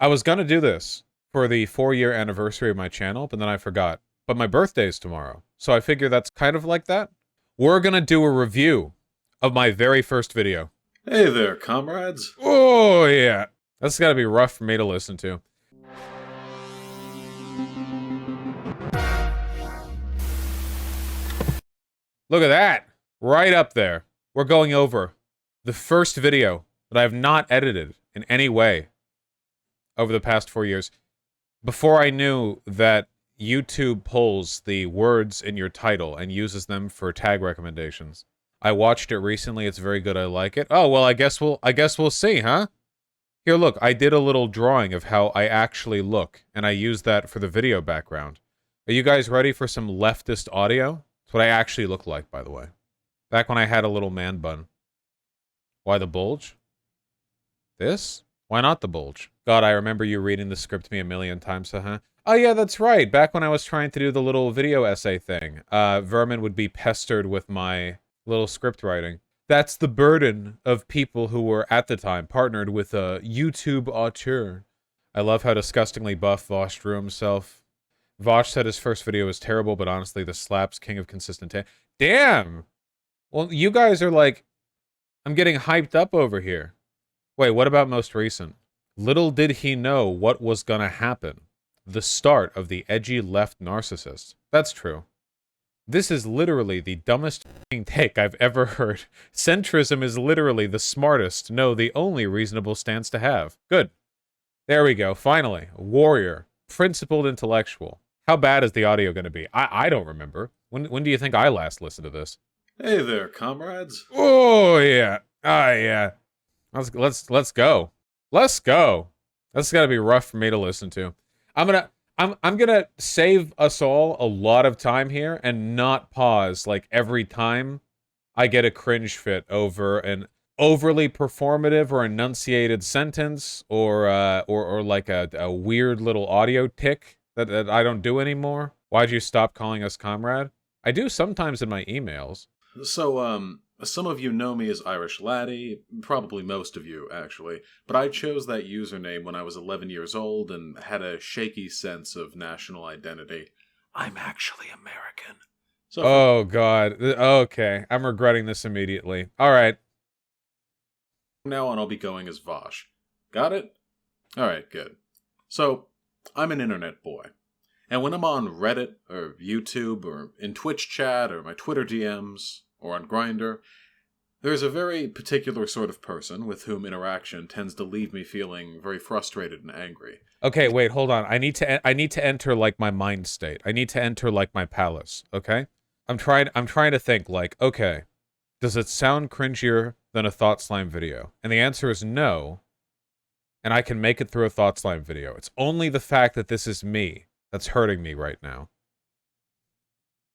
I was gonna do this for the 4-year anniversary of my channel, but then I forgot. But my birthday's tomorrow, so I figure that's kind of like that. We're gonna do a review of my very first video. Hey there, comrades. Oh, yeah. That's gotta be rough for me to listen to. Look at that. Right up there. We're going over the first video that I have not edited in any way over the past 4 years. Before I knew that YouTube pulls the words in your title and uses them for tag recommendations. I watched it recently. It's very good. I like it. Oh, well, I guess we'll see, huh? Here, look, I did a little drawing of how I actually look, and I used that for the video background. Are you guys ready for some leftist audio? It's what I actually look like, by the way. Back when I had a little man bun. Why the bulge? This? Why not the bulge? God, I remember you reading the script to me a million times, huh? Oh yeah, that's right. Back when I was trying to do the little video essay thing, Vermin would be pestered with my little script writing. That's the burden of people who were, at the time, partnered with a YouTube auteur. I love how disgustingly buff Vaush drew himself. Vaush said his first video was terrible, but honestly, the slaps king of consistent Damn! Well, you guys are like... I'm getting hyped up over here. Wait, what about most recent? Little did he know what was gonna happen. The start of the edgy left narcissist. That's true. This is literally the dumbest take I've ever heard. Centrism is literally the smartest, no, the only reasonable stance to have. Good. There we go, finally. Warrior. Principled intellectual. How bad is the audio going to be? I don't remember. When do you think I last listened to this? Hey there, comrades. Oh, yeah. Ah, yeah. Let's go. Let's go. That's got to be rough for me to listen to. I'm gonna save us all a lot of time here and not pause like every time I get a cringe fit over an overly performative or enunciated sentence or like a weird little audio tick that I don't do anymore. Why'd you stop calling us comrade? I do sometimes in my emails. So, some of you know me as Irish Laddie, probably most of you, actually, but I chose that username when I was 11 years old and had a shaky sense of national identity. I'm actually American. So oh, God. Okay, I'm regretting this immediately. All right. from now on, I'll be going as Vaush. Got it? Alright, good. So, I'm an internet boy. And when I'm on Reddit, or YouTube, or in Twitch chat, or my Twitter DMs, or on Grindr, there's a very particular sort of person with whom interaction tends to leave me feeling very frustrated and angry. Okay, wait, hold on. I need to enter like my mind state. I need to enter like my palace, okay? I'm trying to think like, okay, does it sound cringier than a Thought Slime video? And the answer is no. And I can make it through a Thought Slime video. It's only the fact that this is me that's hurting me right now.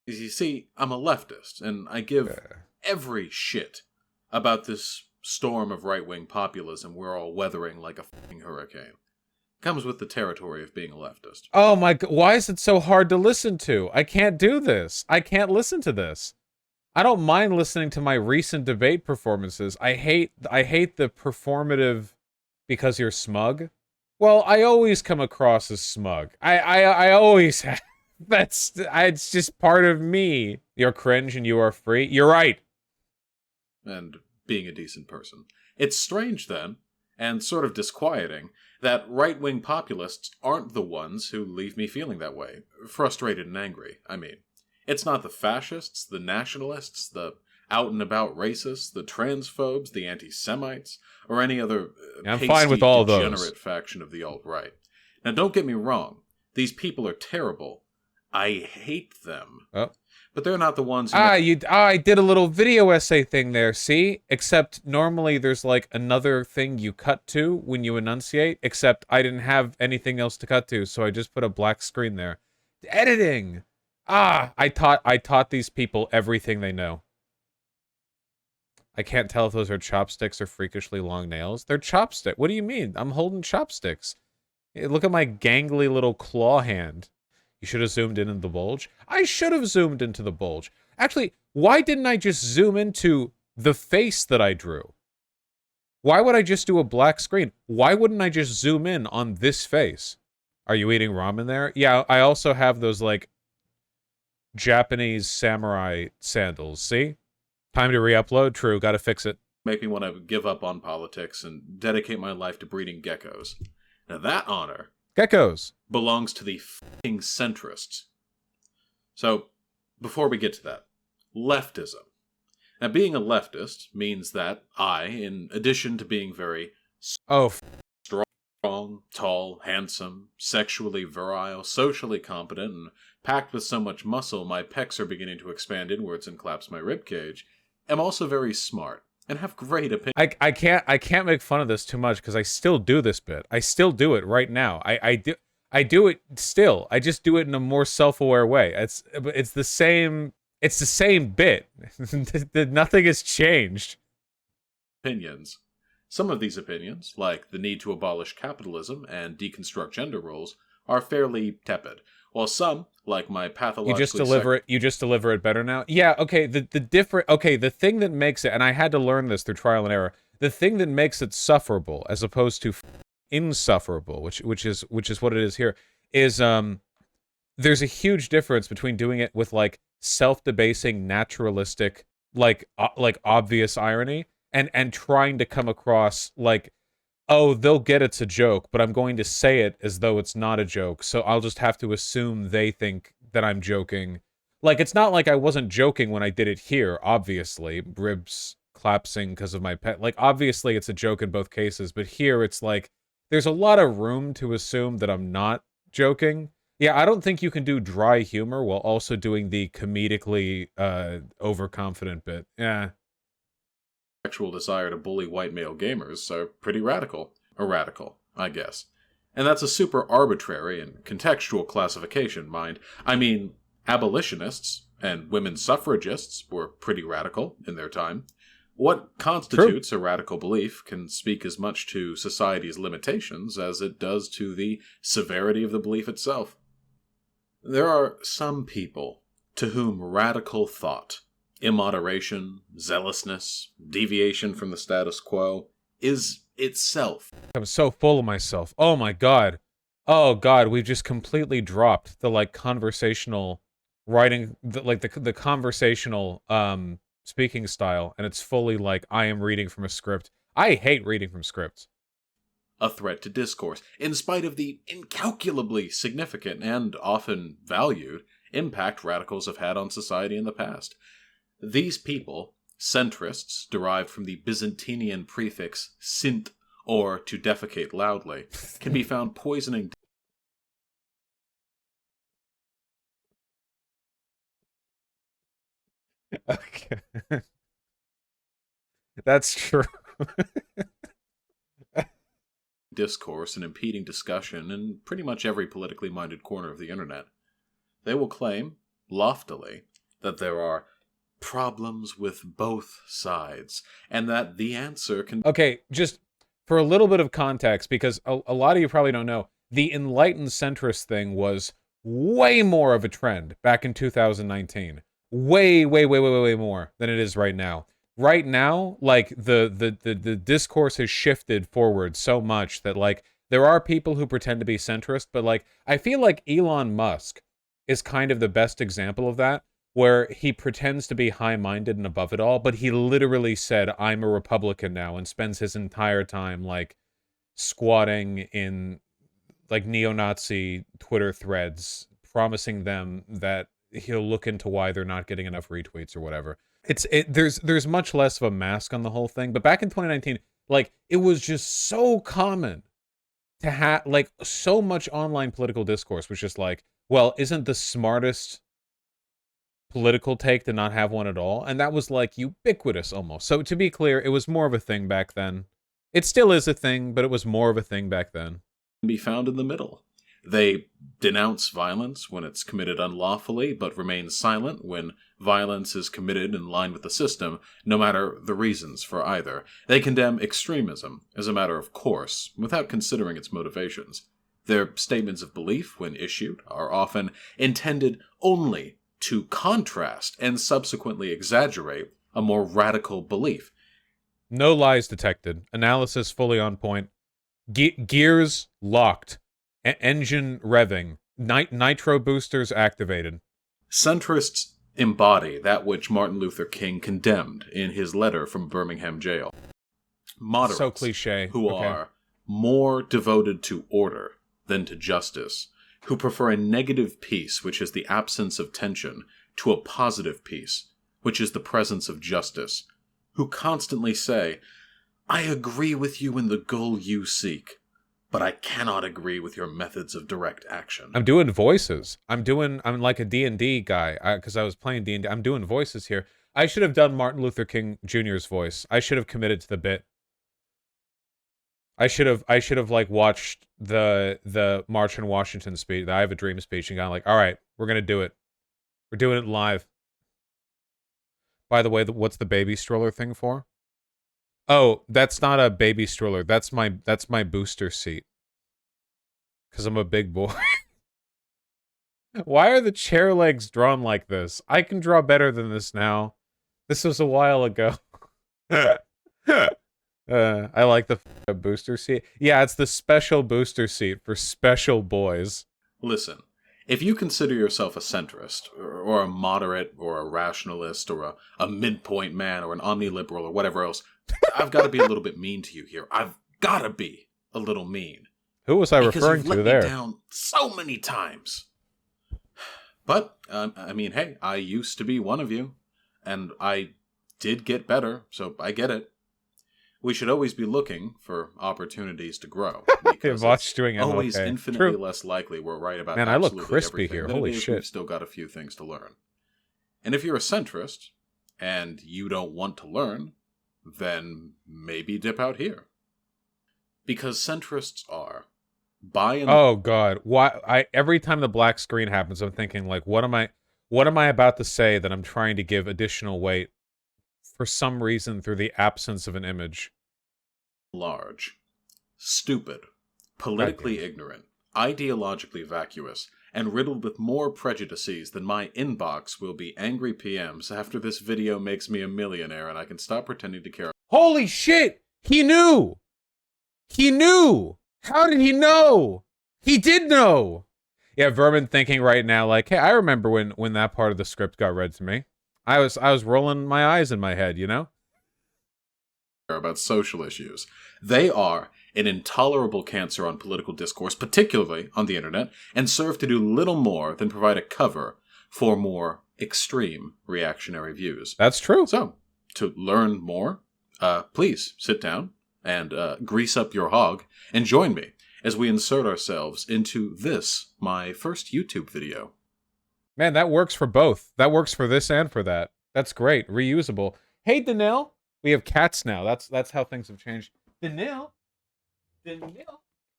You see, I'm a leftist, and I give every shit about this storm of right-wing populism we're all weathering like a fucking hurricane. Comes with the territory of being a leftist. Oh my God, why is it so hard to listen to? I can't do this. I can't listen to this. I don't mind listening to my recent debate performances. I hate the performative because you're smug. Well, I always come across as smug. I always have. It's just part of me. You're cringe and you are free. You're right. And being a decent person. It's strange, then, and sort of disquieting, that right-wing populists aren't the ones who leave me feeling that way. Frustrated and angry, I mean. It's not the fascists, the nationalists, the out-and-about racists, the transphobes, the anti-Semites, or any other I'm fine with all degenerate those. faction of the alt-right. Now, don't get me wrong. These people are terrible. I hate them. Oh. But they're not the ones who... I did a little video essay thing there, see? Except normally there's like another thing you cut to when you enunciate, except I didn't have anything else to cut to, so I just put a black screen there. Editing! I taught these people everything they know. I can't tell if those are chopsticks or freakishly long nails. They're chopsticks. What do you mean? I'm holding chopsticks. Hey, look at my gangly little claw hand. You should have zoomed in the bulge. I should have zoomed into the bulge. Actually, why didn't I just zoom into the face that I drew? Why would I just do a black screen? Why wouldn't I just zoom in on this face? Are you eating ramen there? Yeah, I also have those, like, Japanese samurai sandals. See? Time to re-upload? True, gotta fix it. Make me want to give up on politics and dedicate my life to breeding geckos. Now that honor Geckos. belongs to the f***ing centrists. So, before we get to that, leftism. Now, being a leftist means that I, in addition to being very Oh, strong, tall, handsome, sexually virile, socially competent, and packed with so much muscle my pecs are beginning to expand inwards and collapse my ribcage, am also very smart and have great opinions. I can't make fun of this too much because I still do this bit. I still do it right now. I do it still. I just do it in a more self-aware way. It's the same bit. Nothing has changed. Some of these opinions, like the need to abolish capitalism and deconstruct gender roles, are fairly tepid, while some, like my pathologically... You just deliver it better now? Yeah, okay, the thing that makes it, and I had to learn this through trial and error, the thing that makes it sufferable, as opposed to insufferable, which is what it is here, is, there's a huge difference between doing it with, like, self-debasing, naturalistic, like obvious irony, and trying to come across, like, oh, they'll get it's a joke, but I'm going to say it as though it's not a joke, so I'll just have to assume they think that I'm joking. Like, it's not like I wasn't joking when I did it here, obviously. Ribs collapsing because of my pet. Like, obviously it's a joke in both cases, but here it's like, there's a lot of room to assume that I'm not joking. Yeah, I don't think you can do dry humor while also doing the comedically, overconfident bit. Yeah. Sexual desire to bully white male gamers are pretty radical. Or radical, I guess. And that's a super arbitrary and contextual classification, mind. I mean, abolitionists and women's suffragists were pretty radical in their time. What constitutes a radical belief can speak as much to society's limitations as it does to the severity of the belief itself. There are some people to whom radical thought, immoderation, zealousness, deviation from the status quo, is itself. I'm so full of myself. Oh my god. Oh god, we've just completely dropped the, like, conversational writing, the conversational, speaking style, and it's fully like, I am reading from a script. I hate reading from scripts. A threat to discourse, in spite of the incalculably significant and often valued impact radicals have had on society in the past. These people, centrists, derived from the Byzantinian prefix sint, or to defecate loudly, can be found poisoning... Okay. That's true. discourse and impeding discussion in pretty much every politically minded corner of the internet. They will claim, loftily, that there are problems with both sides, and that the answer can... Okay, just for a little bit of context, because a lot of you probably don't know, the enlightened centrist thing was way more of a trend back in 2019. Way more than it is right now. Right now, like, the discourse has shifted forward so much that, like, there are people who pretend to be centrist, but, like, I feel like Elon Musk is kind of the best example of that, where he pretends to be high-minded and above it all, but he literally said, I'm a Republican now, and spends his entire time, like, squatting in, like, neo-Nazi Twitter threads, promising them that he'll look into why they're not getting enough retweets or whatever. There's much less of a mask on the whole thing, but back in 2019, like, it was just so common to have, like, so much online political discourse was just like, well, isn't the smartest political take to not have one at all? And that was, like, ubiquitous almost. So to be clear, it was more of a thing back then. It still is a thing, but it was more of a thing back then. Be found in the middle. They denounce violence when it's committed unlawfully, but remain silent when violence is committed in line with the system, no matter the reasons for either. They condemn extremism as a matter of course, without considering its motivations. Their statements of belief, when issued, are often intended only to contrast and subsequently exaggerate a more radical belief. No lies detected. Analysis fully on point. Gears locked. Engine revving. Nitro boosters activated. Centrists embody that which Martin Luther King condemned in his letter from Birmingham jail. Moderates, So cliche. who Okay. are more devoted to order than to justice, who prefer a negative peace, which is the absence of tension, to a positive peace, which is the presence of justice, who constantly say, I agree with you in the goal you seek, but I cannot agree with your methods of direct action. I'm doing voices. I'm like a D&D guy, because I was playing D&D. I'm doing voices here. I should have done Martin Luther King Jr.'s voice. I should have committed to the bit. I should have like watched the March on Washington speech, the I Have a Dream speech, and gone like, all right, we're gonna do it. We're doing it live. By the way, what's the baby stroller thing for? Oh, that's not a baby stroller. That's my booster seat. Because I'm a big boy. Why are the chair legs drawn like this? I can draw better than this now. This was a while ago. I like the booster seat. Yeah, it's the special booster seat for special boys. Listen, if you consider yourself a centrist, or a moderate, or a rationalist, or a midpoint man, or an omniliberal, or whatever else, I've got to be a little bit mean to you here. I've got to be a little mean. Who was I referring to there? Because you've let me down so many times. But, I mean, hey, I used to be one of you, and I did get better, so I get it. We should always be looking for opportunities to grow. Because Vaush doing MLK. Always infinitely less likely we're right about Man, I look absolutely crispy everything here. than Holy it is shit. We've still got a few things to learn. And if you're a centrist, and you don't want to learn, then maybe dip out here. Because centrists are, by and oh god, why? Every time the black screen happens, I'm thinking like, what am I about to say that I'm trying to give additional weight for some reason through the absence of an image? Large, stupid, politically ignorant, ideologically vacuous, and riddled with more prejudices than my inbox will be angry PMs after this video makes me a millionaire and I can stop pretending to care. Holy shit! He knew! He knew! How did he know? He did know! Yeah, Vermin thinking right now like, hey, I remember when that part of the script got read to me. I was rolling my eyes in my head, you know? About social issues. They are an intolerable cancer on political discourse, particularly on the internet, and serve to do little more than provide a cover for more extreme reactionary views. That's true. So, to learn more, please sit down and grease up your hog and join me as we insert ourselves into this, my first YouTube video. Man, that works for both. That works for this and for that. That's great. Reusable. Hey, Danil. We have cats now. That's how things have changed. Danil.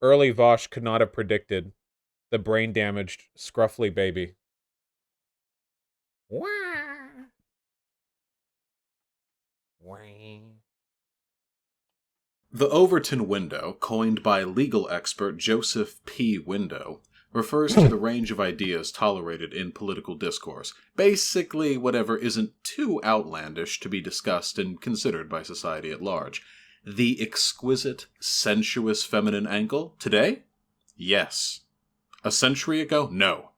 Early Vaush could not have predicted the brain-damaged, scruffly baby. Wah. Wah. The Overton window, coined by legal expert Joseph P. Window, refers to the range of ideas tolerated in political discourse. Basically, whatever isn't too outlandish to be discussed and considered by society at large. The exquisite, sensuous feminine angle? Today? Yes. A century ago? No.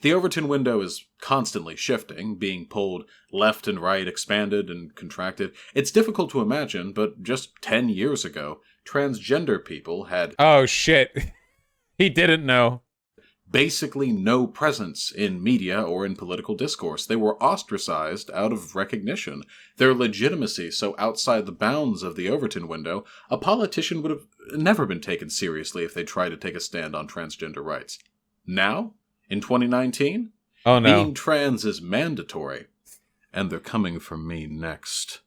The Overton window is constantly shifting, being pulled left and right, expanded and contracted. It's difficult to imagine, but just 10 years ago, transgender people had... Oh, shit. He didn't know. Basically no presence in media or in political discourse. They were ostracized out of recognition. Their legitimacy so outside the bounds of the Overton window, a politician would have never been taken seriously if they tried to take a stand on transgender rights. Now, in 2019, oh, no. Being trans is mandatory, and they're coming for me next.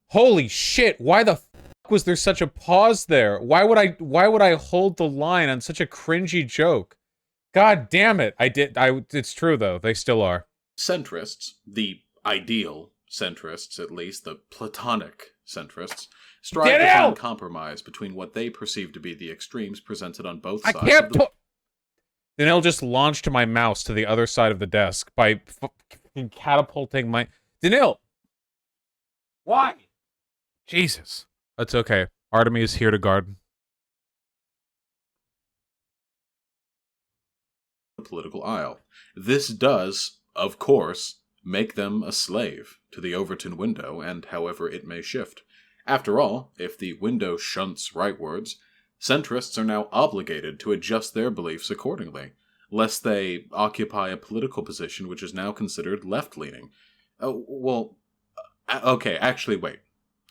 Holy shit, why the fuck was there such a pause there? Why would I hold the line on such a cringy joke? God damn it. It's true though. They still are. Centrists, the ideal centrists at least, the platonic centrists, strive to find compromise between what they perceive to be the extremes presented on both sides. I can't Then I'll just launch my mouse to the other side of the desk by catapulting my... Danil! Why? Jesus. That's okay. Artemis is here to guard. The political aisle. This does, of course, make them a slave to the Overton window and however it may shift. After all, if the window shunts rightwards, centrists are now obligated to adjust their beliefs accordingly, lest they occupy a political position which is now considered left-leaning. Okay, actually, wait.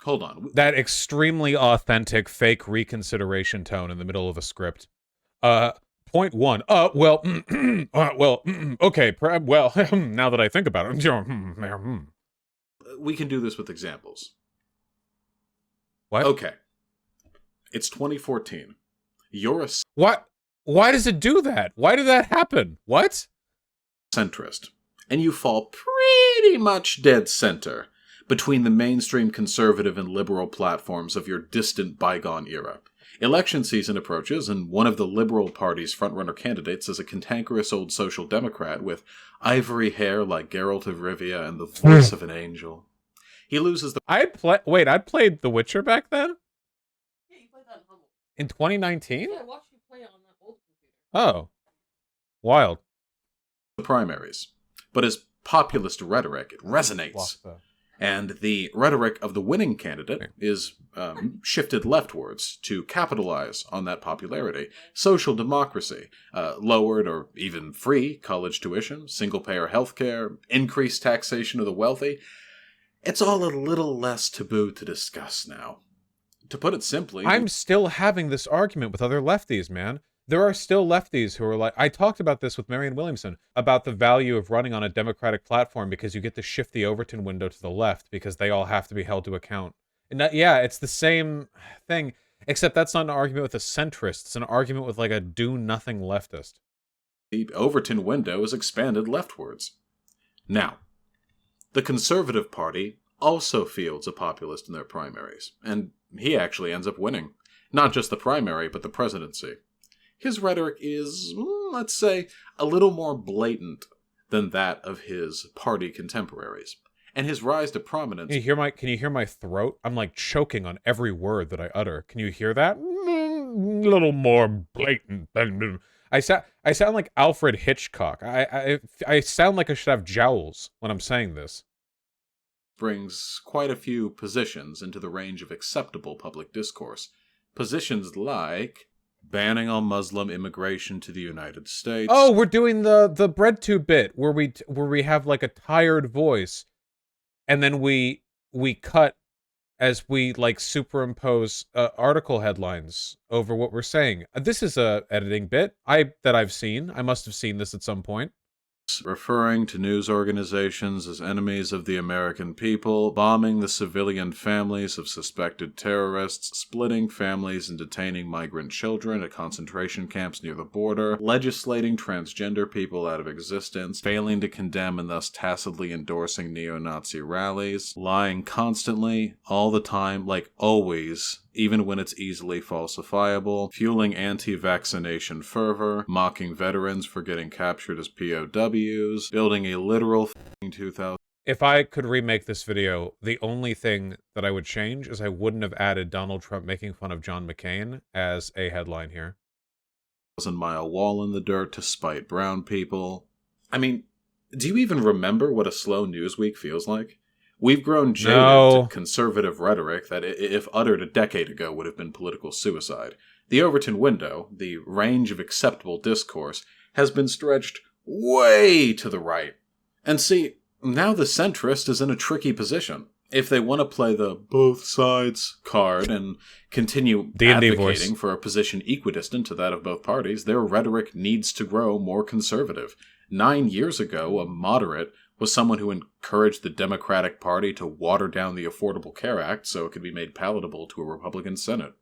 Hold on. That extremely authentic fake reconsideration tone in the middle of a script. Point one. Okay. Well, now that I think about it. We can do this with examples. What? Okay. It's 2014. You're a What? Why does it do that? Why did that happen? What? centrist, and you fall pretty much dead center between the mainstream conservative and liberal platforms of your distant bygone era. Election season approaches, and one of the Liberal Party's frontrunner candidates is a cantankerous old social democrat with ivory hair like Geralt of Rivia and the voice of an angel. He loses the... I played The Witcher back then? Yeah, you played that in Humble. In 2019? Yeah, I watched you play it on that old computer. Oh. Wild. primaries. But his populist rhetoric, it resonates. And the rhetoric of the winning candidate is shifted leftwards to capitalize on that popularity. Social democracy, lowered or even free college tuition, single-payer healthcare, increased taxation of the wealthy. It's all a little less taboo to discuss now. To put it simply... I'm still having this argument with other lefties, man. There are still lefties who are like... I talked about this with Marianne Williamson, about the value of running on a democratic platform because you get to shift the Overton window to the left because they all have to be held to account. And yeah, it's the same thing, except that's not an argument with a centrist. It's an argument with like a do-nothing leftist. The Overton window is expanded leftwards. Now, the Conservative Party also fields a populist in their primaries, and he actually ends up winning. Not just the primary, but the presidency. His rhetoric is, let's say, a little more blatant than that of his party contemporaries. And his rise to prominence... Can you hear my throat? I'm like choking on every word that I utter. Can you hear that? A little more blatant. I sound like Alfred Hitchcock. I sound like I should have jowls when I'm saying this. Brings quite a few positions into the range of acceptable public discourse. Positions like banning all Muslim immigration to the United States. Oh, we're doing the bread tube bit where we have like a tired voice, and then we cut as we like superimpose article headlines over what we're saying. This is a editing bit that I've seen. I must have seen this at some point. Referring to news organizations as enemies of the American people, bombing the civilian families of suspected terrorists, splitting families and detaining migrant children at concentration camps near the border, legislating transgender people out of existence, failing to condemn and thus tacitly endorsing neo-Nazi rallies, lying constantly, all the time, like always, even when it's easily falsifiable, fueling anti-vaccination fervor, mocking veterans for getting captured as POWs, building a literal 2000... If I could remake this video, the only thing that I would change is I wouldn't have added Donald Trump making fun of John McCain as a headline here. 1,000-mile wall in the dirt to spite brown people. I mean, do you even remember what a slow news week feels like? We've grown jaded to conservative rhetoric that, if uttered a decade ago, would have been political suicide. The Overton window, the range of acceptable discourse, has been stretched way to the right. And see, now the centrist is in a tricky position. If they want to play the both sides card and continue advocating for a position equidistant to that of both parties, their rhetoric needs to grow more conservative. 9 years ago, a moderate was someone who encouraged the Democratic Party to water down the Affordable Care Act so it could be made palatable to a Republican Senate.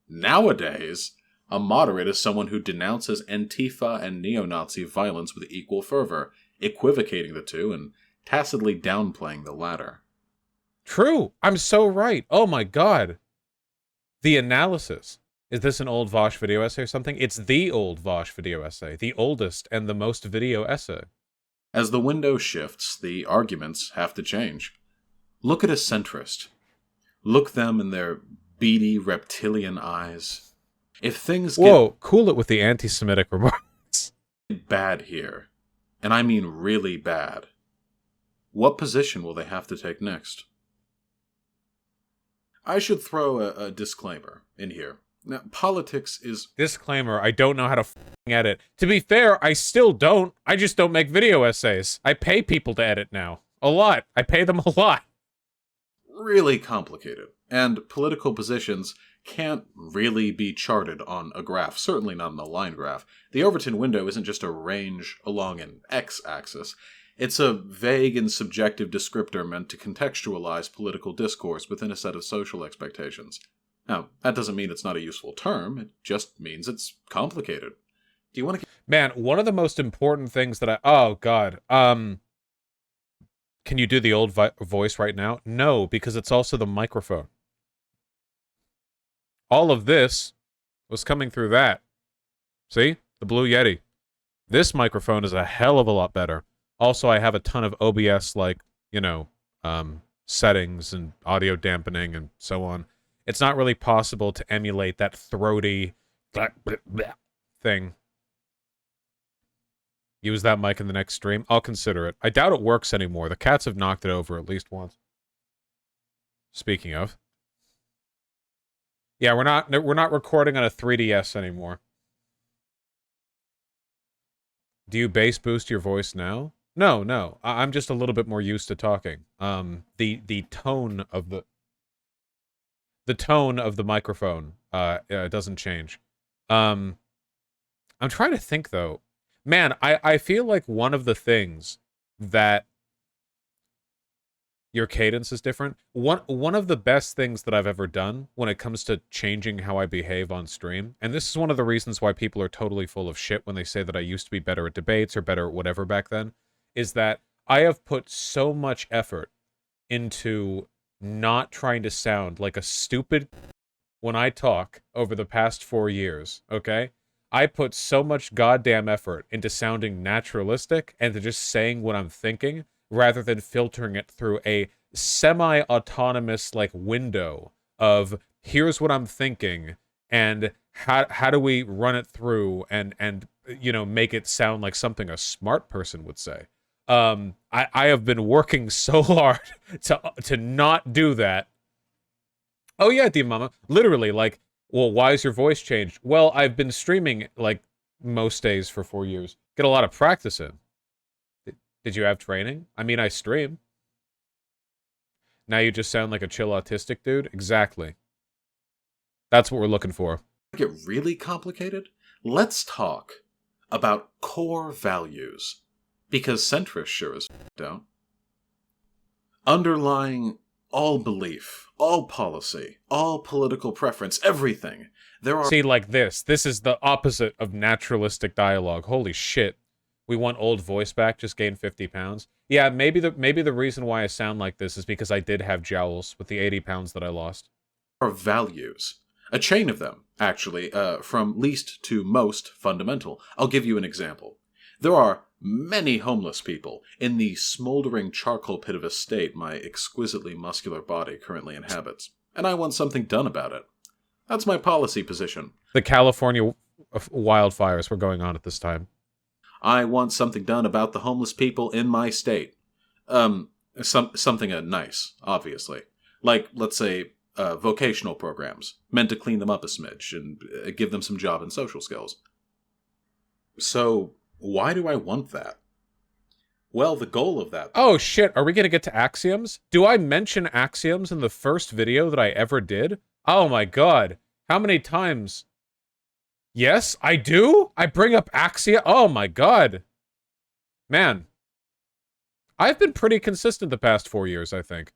Nowadays, a moderate is someone who denounces Antifa and neo-Nazi violence with equal fervor, equivocating the two and tacitly downplaying the latter. True. I'm so right. Oh my god. The analysis. Is this an old Vaush video essay or something? It's the old Vaush video essay. The oldest and the most video essay. As the window shifts, the arguments have to change. Look at a centrist. look them in their beady reptilian eyes. If things Whoa, cool it with the anti-Semitic remarks. get bad here, and I mean really bad, what position will they have to take next? I should throw a disclaimer in here. Now, politics is... Disclaimer, I don't know how to edit. To be fair, I still don't. I just don't make video essays. I pay people to edit now. A lot. I pay them a lot. really complicated, and political positions can't really be charted on a graph, certainly not on a line graph. The Overton window isn't just a range along an x-axis. It's a vague and subjective descriptor meant to contextualize political discourse within a set of social expectations. Now, that doesn't mean it's not a useful term, it just means it's complicated. Do you want to... Man, one of the most important things that oh, God. Can you do the old voice right now? No, because it's also the microphone. All of this was coming through that. See? The Blue Yeti. This microphone is a hell of a lot better. Also, I have a ton of OBS, like, you know, settings and audio dampening and so on. It's not really possible to emulate that throaty thing. Use that mic in the next stream. I'll consider it. I doubt it works anymore. The cats have knocked it over at least once. Speaking of. Yeah, we're not recording on a 3DS anymore. Do you bass boost your voice now? No. I'm just a little bit more used to talking. The tone of the microphone doesn't change. I'm trying to think though. Man, I feel like one of the things that your cadence is different. One of the best things that I've ever done when it comes to changing how I behave on stream, and this is one of the reasons why people are totally full of shit when they say that I used to be better at debates or better at whatever back then, is that I have put so much effort into not trying to sound like a stupid when I talk over the past 4 years, okay? I put so much goddamn effort into sounding naturalistic and to just saying what I'm thinking rather than filtering it through a semi-autonomous like window of here's what I'm thinking and how do we run it through and you know make it sound like something a smart person would say. I have been working so hard to not do that. Oh yeah, Dear Mama, literally like, well, why is your voice changed? Well, I've been streaming like most days for 4 years. Get a lot of practice in. Did you have training? I mean, I stream. Now you just sound like a chill autistic dude? Exactly. That's what we're looking for. Get really complicated? Let's talk about core values. Because centrists sure as don't. Underlying all belief, all policy, all political preference, everything. There are... See, like this. This is the opposite of naturalistic dialogue. Holy shit. We want old voice back, just gain 50 pounds. Yeah, maybe the reason why I sound like this is because I did have jowls with the 80 pounds that I lost. Are values. A chain of them, actually, from least to most fundamental. I'll give you an example. There are many homeless people in the smoldering charcoal pit of a state my exquisitely muscular body currently inhabits, and I want something done about it. That's my policy position. The California wildfires were going on at this time. I want something done about the homeless people in my state. Something nice, obviously. Like, let's say, vocational programs, meant to clean them up a smidge and give them some job and social skills. So, why do I want that? Well, the goal of that... Oh shit, are we gonna get to axioms? Do I mention axioms in the first video that I ever did? Oh my god. How many times... Yes, I do? I bring up Axia? Oh my god. Man. I've been pretty consistent the past 4 years, I think.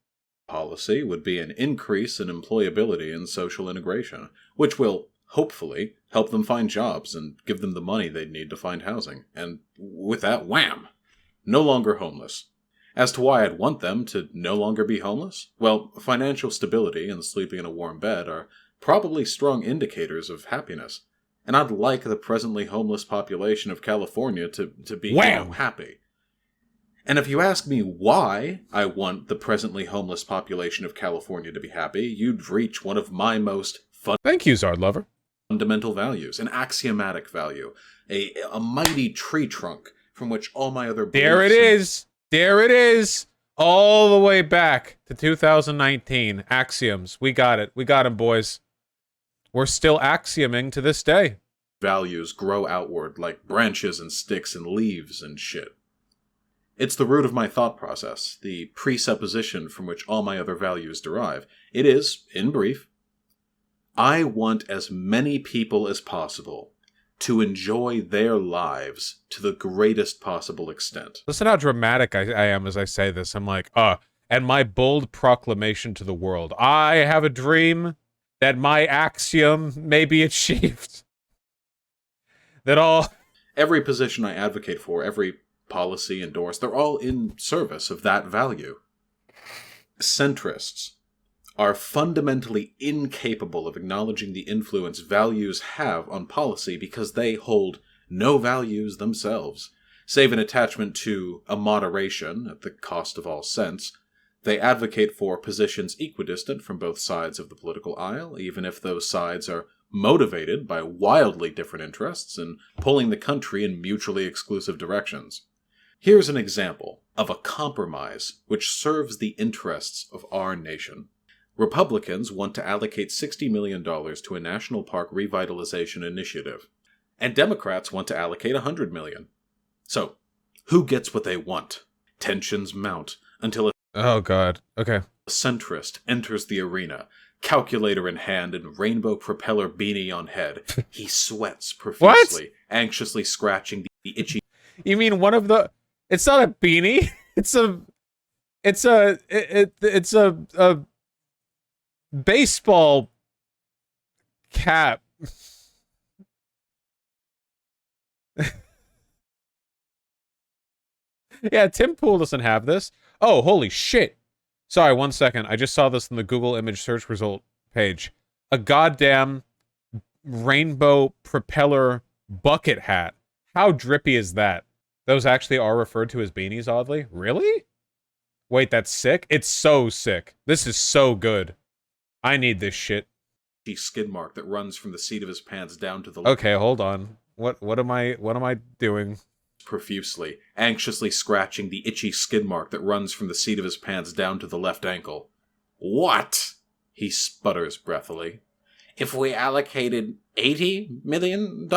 Policy would be an increase in employability and social integration, which will, hopefully, help them find jobs and give them the money they'd need to find housing. And with that, wham! No longer homeless. As to why I'd want them to no longer be homeless? Well, financial stability and sleeping in a warm bed are probably strong indicators of happiness. And I'd like the presently homeless population of California to be happy. And if you ask me why I want the presently homeless population of California to be happy, you'd reach one of my most Thank you, Zard Lover. fundamental values, an axiomatic value, a mighty tree trunk from which all my other beliefs... There it is! There it is! All the way back to 2019. Axioms. We got it. We got 'em, boys. We're still axioming to this day. values grow outward like branches and sticks and leaves and shit. It's the root of my thought process, the presupposition from which all my other values derive. It is, in brief, I want as many people as possible to enjoy their lives to the greatest possible extent. Listen how dramatic I am as I say this. I'm like, and my bold proclamation to the world. I have a dream that my axiom may be achieved. That all... Every position I advocate for, every policy endorsed, they're all in service of that value. Centrists are fundamentally incapable of acknowledging the influence values have on policy because they hold no values themselves, save an attachment to a moderation at the cost of all sense. They advocate for positions equidistant from both sides of the political aisle, even if those sides are motivated by wildly different interests and pulling the country in mutually exclusive directions. Here's an example of a compromise which serves the interests of our nation. Republicans want to allocate $60 million to a national park revitalization initiative, and Democrats want to allocate $100 million. So, who gets what they want? Tensions mount until a Oh, God. Okay. centrist enters the arena, calculator in hand and rainbow propeller beanie on head. He sweats profusely, anxiously scratching the itchy... You mean one of the... It's not a beanie. It's a baseball cap. Yeah, Tim Pool doesn't have this. Oh, holy shit. Sorry, 1 second. I just saw this in the Google image search result page. A goddamn rainbow propeller bucket hat. How drippy is that? Those actually are referred to as beanies, oddly. Really? Wait, that's sick? It's so sick. This is so good. I need this shit. skid mark that runs from the seat of his pants down to the... Okay, hold on. What am I doing? Profusely, anxiously scratching the itchy skid mark that runs from the seat of his pants down to the left ankle. What? He sputters breathily. If we allocated $80 million?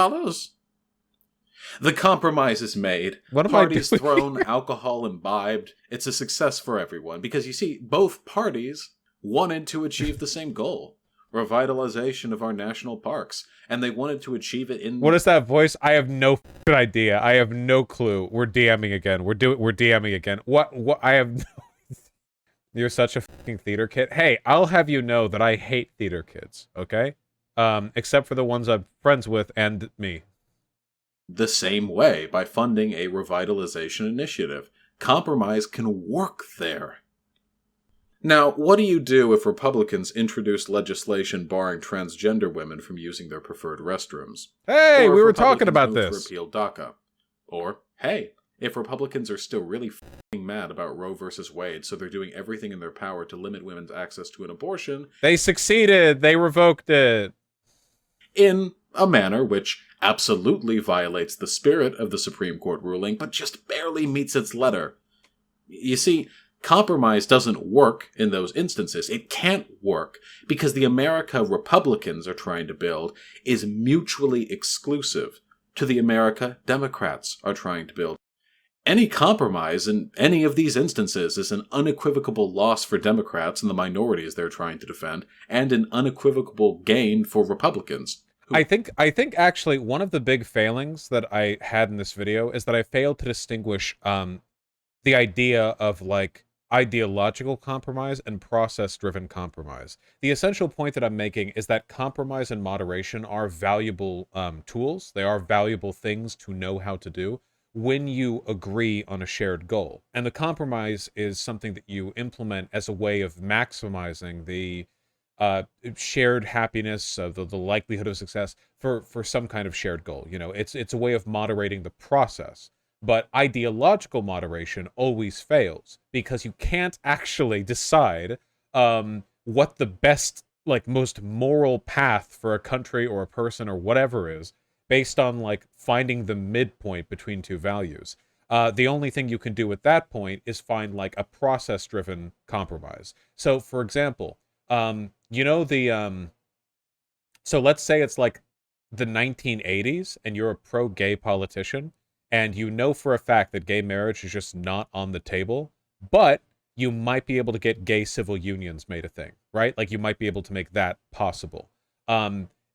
The compromise is made. What am Parties I doing? thrown, alcohol imbibed. It's a success for everyone because, you see, both parties wanted to achieve the same goal. Revitalization of our national parks. And they wanted to achieve it in... What is that voice? I have no f***ing idea. I have no clue. We're DMing again. We're DMing again. What? I have no... You're such a fucking theater kid. Hey, I'll have you know that I hate theater kids, okay? Except for the ones I'm friends with and me. The same way by funding a revitalization initiative. Compromise can work there. Now, what do you do if Republicans introduce legislation barring transgender women from using their preferred restrooms? Hey, Or if we were talking Republicans about move this. to repeal DACA? Or, hey, if Republicans are still really f***ing mad about Roe versus Wade, so they're doing everything in their power to limit women's access to an abortion... They succeeded. They revoked it. In a manner which absolutely violates the spirit of the Supreme Court ruling, but just barely meets its letter. You see... Compromise doesn't work in those instances. It can't work because the America Republicans are trying to build is mutually exclusive to the America Democrats are trying to build. Any compromise in any of these instances is an unequivocal loss for Democrats and the minorities they're trying to defend, and an unequivocal gain for Republicans. I think actually one of the big failings that I had in this video is that I failed to distinguish the idea of like ideological compromise and process-driven compromise. The essential point that I'm making is that compromise and moderation are valuable tools. They are valuable things to know how to do when you agree on a shared goal. And the compromise is something that you implement as a way of maximizing the shared happiness, the likelihood of success for some kind of shared goal. You know, it's a way of moderating the process. But ideological moderation always fails because you can't actually decide what the best, like, most moral path for a country or a person or whatever is based on, like, finding the midpoint between two values. The only thing you can do at that point is find, like, a process-driven compromise. So, for example, you know so let's say it's like the 1980s and you're a pro-gay politician and you know for a fact that gay marriage is just not on the table, but you might be able to get gay civil unions made a thing, right? Like you might be able to make that possible.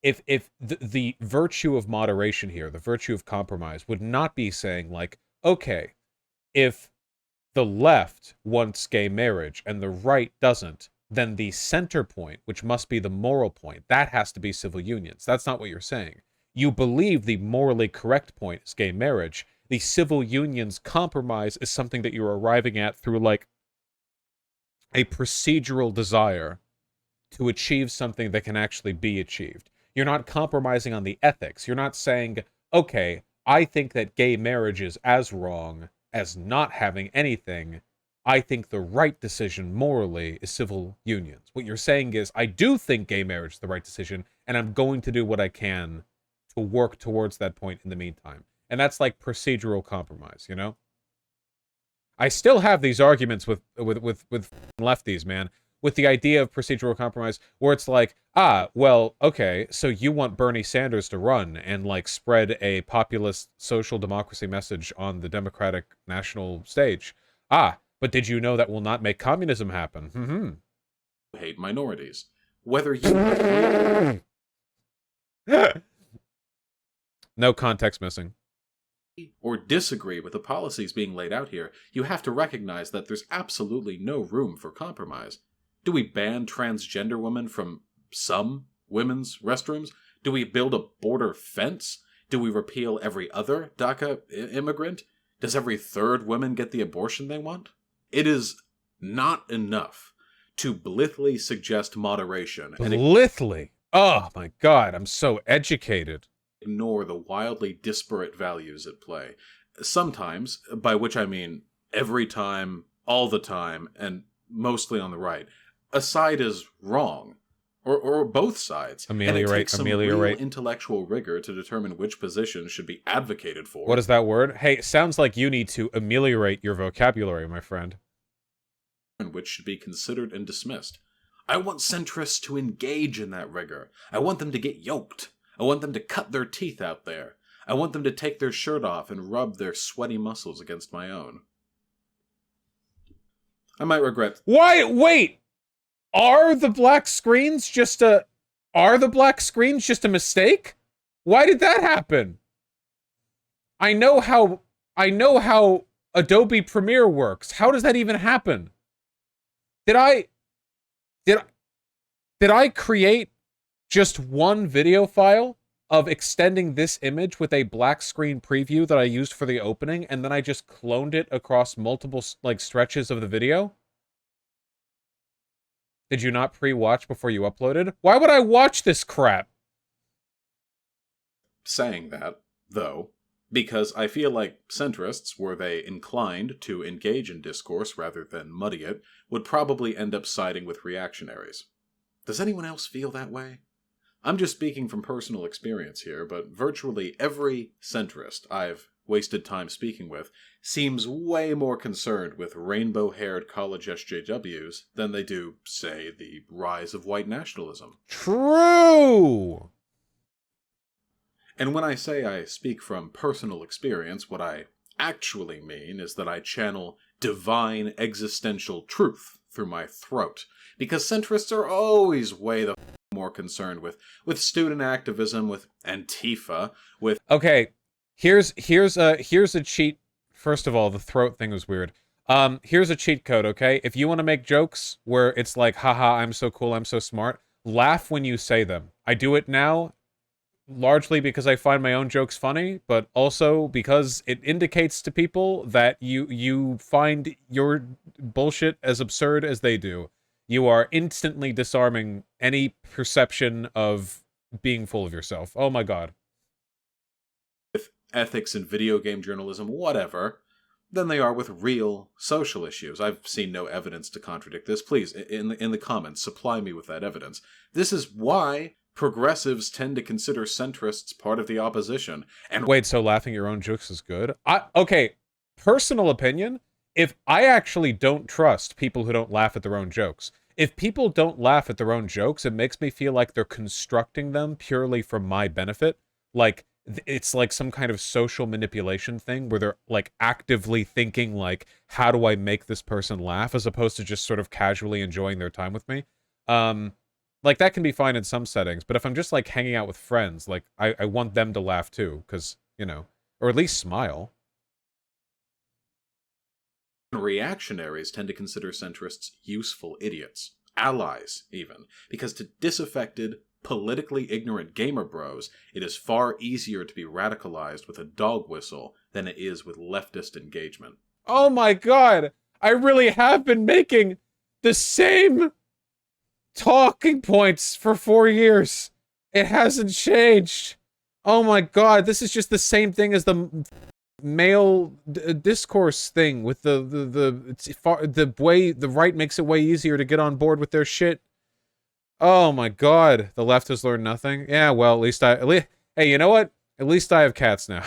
If the virtue of moderation here, the virtue of compromise would not be saying like, okay, if the left wants gay marriage and the right doesn't, then the center point, which must be the moral point, that has to be civil unions. That's not what you're saying. You believe the morally correct point is gay marriage. The civil unions compromise is something that you're arriving at through, like, a procedural desire to achieve something that can actually be achieved. You're not compromising on the ethics. You're not saying, okay, I think that gay marriage is as wrong as not having anything. I think the right decision morally is civil unions. What you're saying is, I do think gay marriage is the right decision, and I'm going to do what I can to work towards that point in the meantime. And that's like procedural compromise, you know? I still have these arguments with lefties, man, with the idea of procedural compromise, where it's like, well, okay, so you want Bernie Sanders to run and, like, spread a populist social democracy message on the Democratic national stage. But did you know that will not make communism happen? Hate minorities. Whether you No context missing. or disagree with the policies being laid out here, you have to recognize that there's absolutely no room for compromise. Do we ban transgender women from some women's restrooms? Do we build a border fence? Do we repeal every other DACA immigrant? Does every third woman get the abortion they want? It is not enough to blithely suggest moderation Blithely? Oh my god, I'm so educated. Ignore the wildly disparate values at play. Sometimes, by which I mean every time, all the time, and mostly on the right, a side is wrong. Or both sides. Ameliorate, and it takes some ameliorate. real intellectual rigor to determine which position should be advocated for. What is that word? Hey, it sounds like you need to ameliorate your vocabulary, my friend. And which should be considered and dismissed. I want centrists to engage in that rigor. I want them to get yoked. I want them to cut their teeth out there. I want them to take their shirt off and rub their sweaty muscles against my own. I might regret... Why? Wait! Are the black screens just a mistake? Why did that happen? I know how Adobe Premiere works. How does that even happen? Did I create just one video file of extending this image with a black screen preview that I used for the opening, and then I just cloned it across multiple, like, stretches of the video? Did you not pre-watch before you uploaded? Why would I watch this crap? Saying that, though, because I feel like centrists, were they inclined to engage in discourse rather than muddy it, would probably end up siding with reactionaries. Does anyone else feel that way? I'm just speaking from personal experience here, but virtually every centrist I've wasted time speaking with seems way more concerned with rainbow-haired college SJWs than they do, say, the rise of white nationalism. True! And when I say I speak from personal experience, what I actually mean is that I channel divine existential truth through my throat. Because centrists are always way the more concerned with student activism, with Antifa, with... Okay, here's a cheat. First of all, the throat thing was weird. Here's a cheat code, okay? If you want to make jokes where it's like, haha, I'm so cool, I'm so smart, laugh when you say them. I do it now, largely because I find my own jokes funny, but also because it indicates to people that you find your bullshit as absurd as they do. You are instantly disarming any perception of being full of yourself. Oh my god. ethics in video game journalism, whatever, than they are with real social issues. I've seen no evidence to contradict this. Please, in the comments, supply me with that evidence. This is why progressives tend to consider centrists part of the opposition. And Wait, so laughing at your own jokes is good? Okay, personal opinion, if I actually don't trust people who don't laugh at their own jokes. If people don't laugh at their own jokes, it makes me feel like they're constructing them purely for my benefit. Like, it's like some kind of social manipulation thing where they're like actively thinking like, how do I make this person laugh, as opposed to just sort of casually enjoying their time with me. Like that can be fine in some settings, but if I'm just like hanging out with friends, like I want them to laugh too, because, you know, or at least smile. reactionaries tend to consider centrists useful idiots, allies even, because to disaffected, politically ignorant gamer bros, it is far easier to be radicalized with a dog whistle than it is with leftist engagement. Oh my god! I really have been making the same talking points for 4 years. It hasn't changed. Oh my god, this is just the same thing as the male discourse thing with the way the right makes it way easier to get on board with their shit. Oh my god, the left has learned nothing. Yeah, well, hey, you know what? At least I have cats now.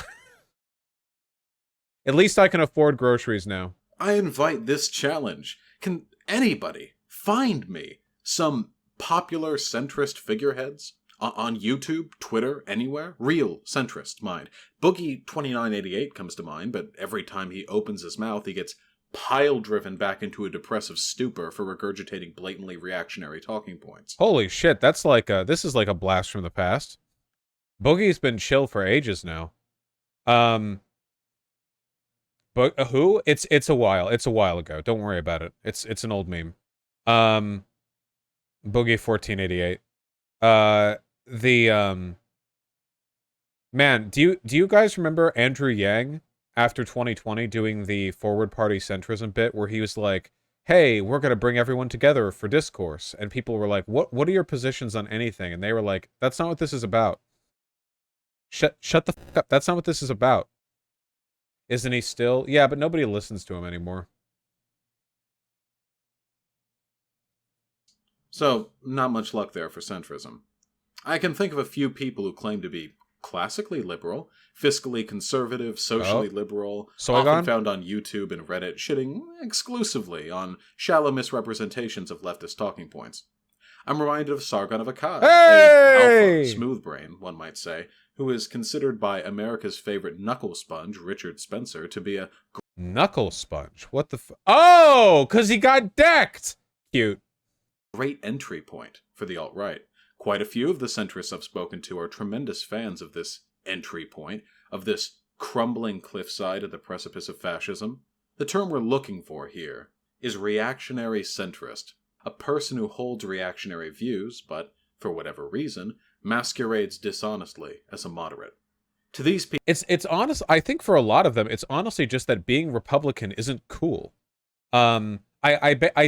At least I can afford groceries now. I invite this challenge. Can anybody find me some popular centrist figureheads? On YouTube, Twitter, anywhere? Real centrist, mind. Boogie2988 comes to mind, but every time he opens his mouth, he gets pile-driven back into a depressive stupor for regurgitating blatantly reactionary talking points. Holy shit, that's like this is like a blast from the past. Boogie's been chill for ages now. But who? It's a while. It's a while ago. Don't worry about it. It's an old meme. Boogie1488. Man, do you guys remember Andrew Yang after 2020 doing the forward party centrism bit where he was like, "Hey, we're gonna bring everyone together for discourse," and people were like, "What are your positions on anything?" And they were like, "That's not what this is about. Shut the fuck up. That's not what this is about." Isn't he still? Yeah, but nobody listens to him anymore. So, not much luck there for centrism. I can think of a few people who claim to be classically liberal, fiscally conservative, socially liberal, often found on YouTube and Reddit, shitting exclusively on shallow misrepresentations of leftist talking points. I'm reminded of Sargon of Akkad, a alpha smooth brain, one might say, who is considered by America's favorite knuckle sponge, Richard Spencer, to be a knuckle sponge. What the Oh, because he got decked. Cute. Great entry point for the alt-right. Quite a few of the centrists I've spoken to are tremendous fans of this entry point, of this crumbling cliffside at the precipice of fascism. The term we're looking for here is reactionary centrist, a person who holds reactionary views, but, for whatever reason, masquerades dishonestly as a moderate. To these people, it's honest. I think for a lot of them, it's honestly just that being Republican isn't cool. I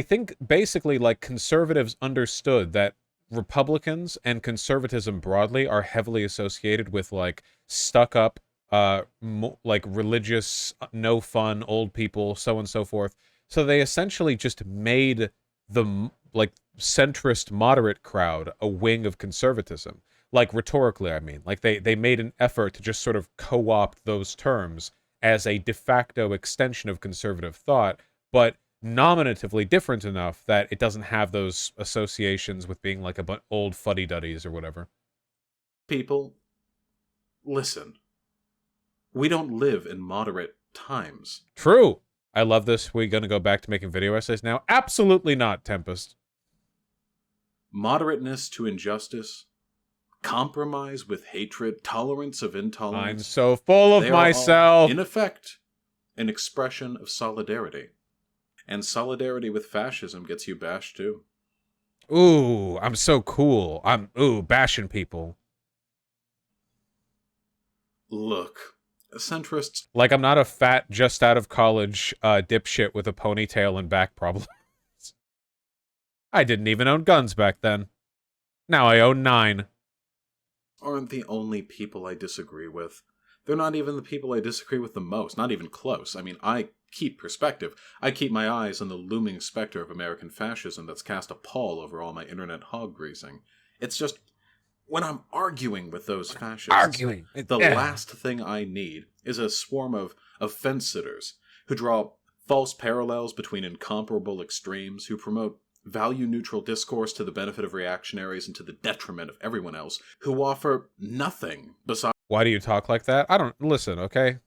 think basically like conservatives understood that Republicans and conservatism broadly are heavily associated with like stuck up, like religious, no fun old people, so on and so forth. So they essentially just made the like centrist moderate crowd a wing of conservatism. Like rhetorically, I mean, like they made an effort to just sort of co-opt those terms as a de facto extension of conservative thought, but nominatively different enough that it doesn't have those associations with being like a old fuddy-duddies or whatever. People, listen. We don't live in moderate times. True. I love this. We're going to go back to making video essays now? Absolutely not, Tempest. Moderateness to injustice, compromise with hatred, tolerance of intolerance. I'm so full of myself. Are, in effect, an expression of solidarity. And solidarity with fascism gets you bashed too. Ooh, I'm so cool. Bashing people. Look, centrists... Like I'm not a fat, just out of college dipshit with a ponytail and back problems. I didn't even own guns back then. Now I own 9. Aren't the only people I disagree with. They're not even the people I disagree with the most, not even close. I mean, I keep perspective. I keep my eyes on the looming specter of American fascism that's cast a pall over all my internet hog greasing. It's just, when I'm arguing with those fascists, the last thing I need is a swarm of fence-sitters who draw false parallels between incomparable extremes, who promote value-neutral discourse to the benefit of reactionaries and to the detriment of everyone else, who offer nothing besides Why do you talk like that? I don't listen, okay?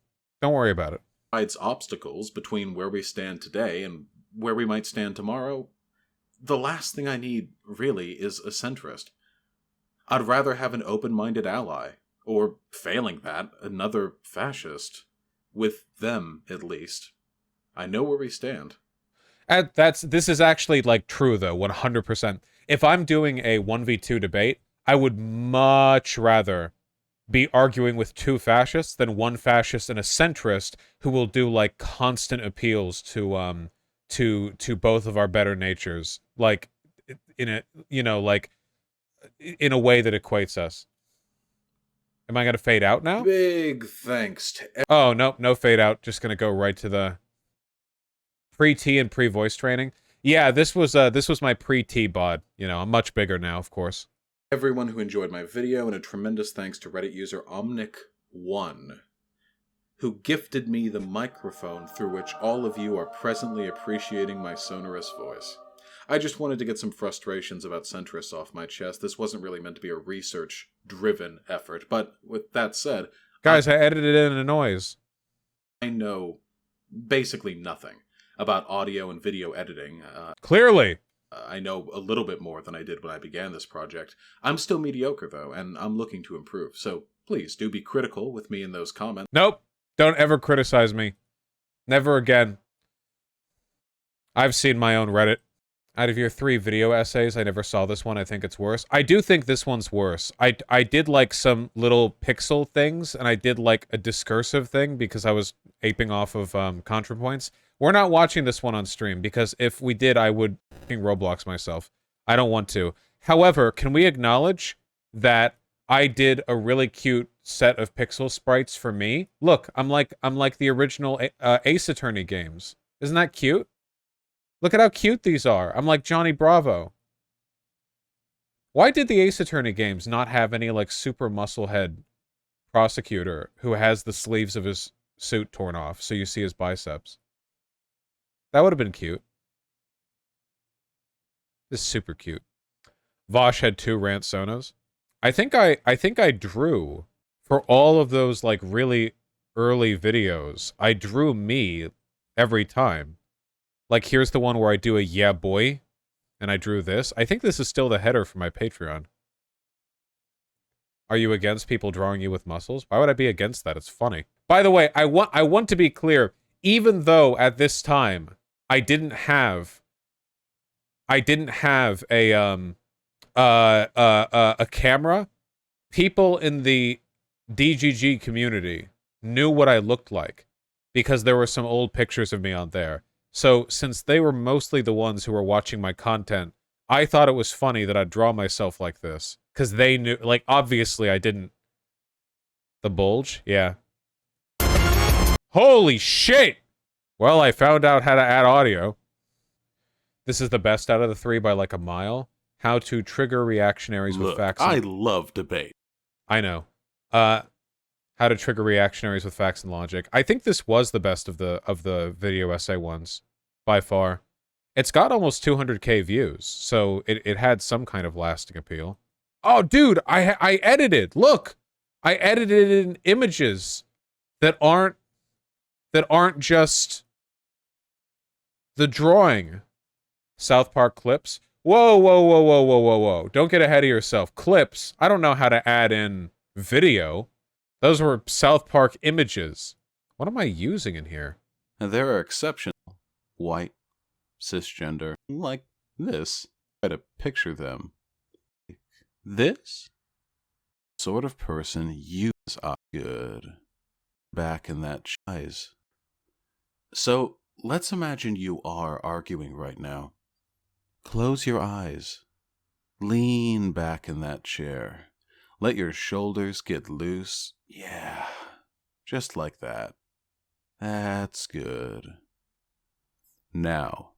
Don't worry about it. obstacles between where we stand today and where we might stand tomorrow. The last thing I need, really, is a centrist. I'd rather have an open-minded ally, or, failing that, another fascist. With them, at least. I know where we stand. This is actually, like, true, though, 100%. If I'm doing a 1v2 debate, I would much rather be arguing with two fascists than one fascist and a centrist who will do, like, constant appeals to both of our better natures. Like, in a, you know, like, in a way that equates us. Am I going to fade out now? Big thanks to Oh, no fade out. Just going to go right to the pre-T and pre-voice training. Yeah, this was my pre-T bod. You know, I'm much bigger now, of course. everyone who enjoyed my video, and a tremendous thanks to Reddit user Omnic1, who gifted me the microphone through which all of you are presently appreciating my sonorous voice. I just wanted to get some frustrations about centrists off my chest. This wasn't really meant to be a research-driven effort, but with that said... Guys, I edited in a noise. I know basically nothing about audio and video editing. Clearly. I know a little bit more than I did when I began this project. I'm still mediocre, though, and I'm looking to improve. So please do be critical with me in those comments. Nope. Don't ever criticize me. Never again. I've seen my own Reddit. Out of your 3 video essays, I never saw this one. I think it's worse. I do think this one's worse. I did, like, some little pixel things, and I did, like, a discursive thing because I was aping off of ContraPoints. We're not watching this one on stream, because if we did, I would fucking Roblox myself. I don't want to. However, can we acknowledge that I did a really cute set of pixel sprites for me? Look, I'm like the original Ace Attorney games. Isn't that cute? Look at how cute these are. I'm like Johnny Bravo. Why did the Ace Attorney games not have any, like, super musclehead prosecutor who has the sleeves of his suit torn off so you see his biceps? That would have been cute. This is super cute. Vaush had 2 rant sonos. I think I drew for all of those, like, really early videos. I drew me every time. Like, here's the one where I do a yeah boy, and I drew this. I think this is still the header for my Patreon. Are you against people drawing you with muscles? Why would I be against that? It's funny. By the way, I want to be clear, even though at this time I didn't have a camera, people in the DGG community knew what I looked like because there were some old pictures of me on there. So, since they were mostly the ones who were watching my content, I thought it was funny that I'd draw myself like this. Because they knew, like, obviously I didn't. The bulge? Yeah. Holy shit! Well, I found out how to add audio. This is the best out of the 3 by, like, a mile. How to trigger reactionaries with facts. I love debate. I know. How to trigger reactionaries with facts and logic. I think this was the best of the video essay ones, by far. It's got almost 200k views, so it had some kind of lasting appeal. Oh, dude, I edited. Look, I edited in images that aren't just the drawing. South Park clips. Whoa, whoa, whoa, whoa, whoa, whoa, whoa! Don't get ahead of yourself. Clips. I don't know how to add in video. Those were South Park images. What am I using in here? There are exceptions. White, cisgender, like this. Try to picture them. This sort of person you are good back in that eyes. So let's imagine you are arguing right now. Close your eyes. Lean back in that chair. Let your shoulders get loose. Yeah. Just like that. That's good. Now,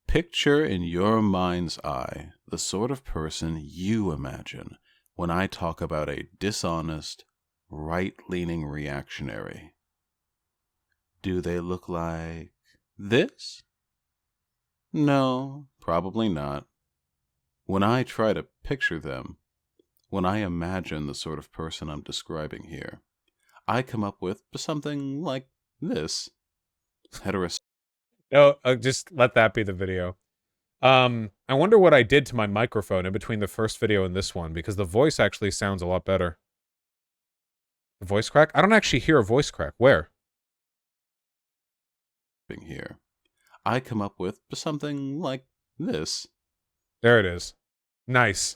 picture in your mind's eye the sort of person you imagine when I talk about a dishonest, right-leaning reactionary. Do they look like this? No, probably not. When I try to picture them, when I imagine the sort of person I'm describing here, I come up with something like this. Heterosexual. No, just let that be the video. I wonder what I did to my microphone in between the first video and this one, because the voice actually sounds a lot better. The voice crack? I don't actually hear a voice crack. Where? Here. I come up with something like this. There it is. Nice.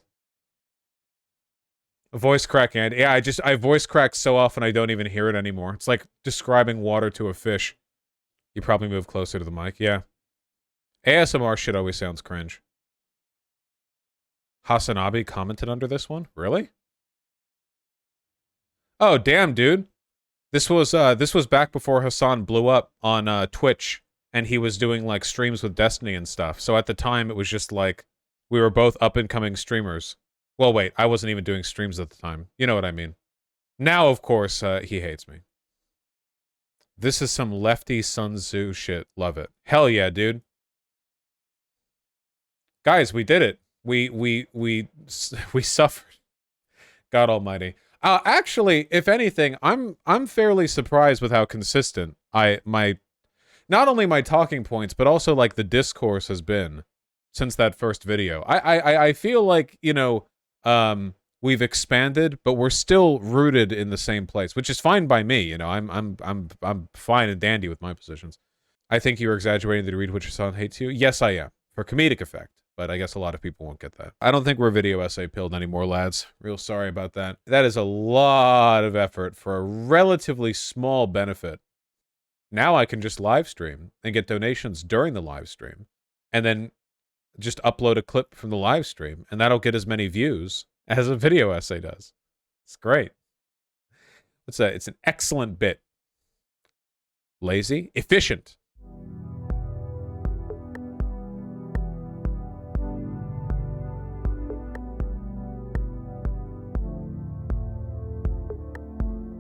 A voice cracking. Yeah, I voice crack so often I don't even hear it anymore. It's like describing water to a fish. You probably move closer to the mic. Yeah. ASMR shit always sounds cringe. Hasanabi commented under this one? Really? Oh, damn, dude. This was back before Hassan blew up on Twitch, and he was doing like streams with Destiny and stuff. So at the time, it was just like we were both up-and-coming streamers. Well, wait, I wasn't even doing streams at the time. You know what I mean. Now, of course, he hates me. This is some lefty Sun Tzu shit. Love it. Hell yeah, dude. Guys, we did it. We suffered. God almighty. Actually, if anything, I'm fairly surprised with how consistent not only my talking points, but also like the discourse has been since that first video. I feel like, you know, we've expanded, but we're still rooted in the same place, which is fine by me. You know, I'm fine and dandy with my positions. I think you're exaggerating the degree to which your son hates you. Yes, I am, for comedic effect. But I guess a lot of people won't get that. I don't think we're video essay pilled anymore, lads. Real sorry about that. That is a lot of effort for a relatively small benefit. Now I can just live stream and get donations during the live stream, and then just upload a clip from the live stream, and that'll get as many views as a video essay does. It's great. It's an excellent bit. Lazy, efficient.